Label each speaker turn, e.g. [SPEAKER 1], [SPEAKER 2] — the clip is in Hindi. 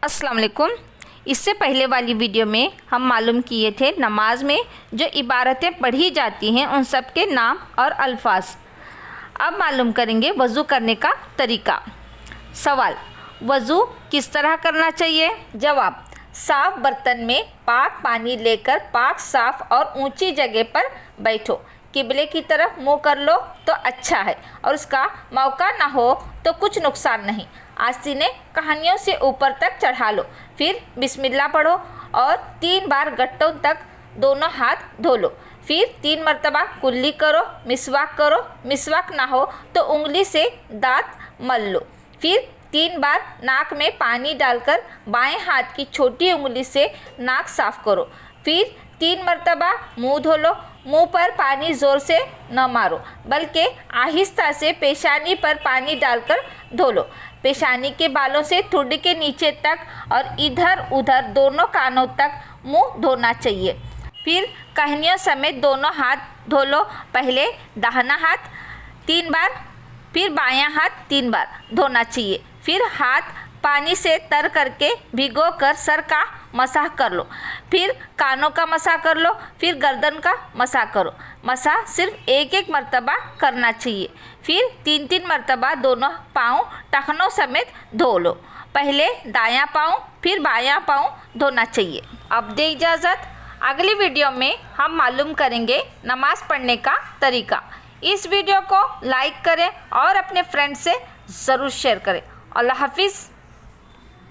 [SPEAKER 1] अस्सलाम वालेकुम। इससे पहले वाली वीडियो में हम मालूम किए थे नमाज में जो इबारतें पढ़ी जाती हैं उन सब के नाम और अल्फाज। अब मालूम करेंगे वज़ू करने का तरीका। सवाल, वज़ू किस तरह करना चाहिए? जवाब, साफ़ बर्तन में पाक पानी लेकर पाक साफ़ और ऊंची जगह पर बैठो। किबले की तरफ मुँह कर लो तो अच्छा है और उसका मौका ना हो तो कुछ नुकसान नहीं। आस्तीने कहानियों से ऊपर तक चढ़ा लो, फिर बिस्मिल्लाह पढ़ो और 3 बार गट्टों तक दोनों हाथ धो लो। फिर 3 मरतबा कुल्ली करो, मिसवाक ना हो तो उंगली से दांत मल लो। फिर 3 बार नाक में पानी डालकर बाएं हाथ की छोटी उंगली से नाक साफ करो। फिर 3 मरतबा मुंह धो लो। मुंह पर पानी ज़ोर से न मारो बल्कि आहिस्ता से पेशानी पर पानी डालकर धो लो। पेशानी के बालों से ठुड्डी के नीचे तक और इधर उधर दोनों कानों तक मुंह धोना चाहिए। फिर कहनियों समेत दोनों हाथ धो लो। पहले दाहिना हाथ 3 बार, फिर बायां हाथ 3 बार धोना चाहिए। फिर हाथ पानी से तर करके भिगो कर सर का मसाह कर लो। फिर कानों का मसाह कर लो। फिर गर्दन का मसाह करो। मसाह सिर्फ एक मरतबा करना चाहिए। फिर 3 मरतबा दोनों पाँव टखनों समेत धो लो। पहले दायां पाँव फिर बायां पाँव धोना चाहिए। अब दे इजाज़त, अगली वीडियो में हम मालूम करेंगे नमाज़ पढ़ने का तरीका। इस वीडियो को लाइक करें और अपने फ्रेंड से ज़रूर शेयर करें। अल्लाह हाफिज़।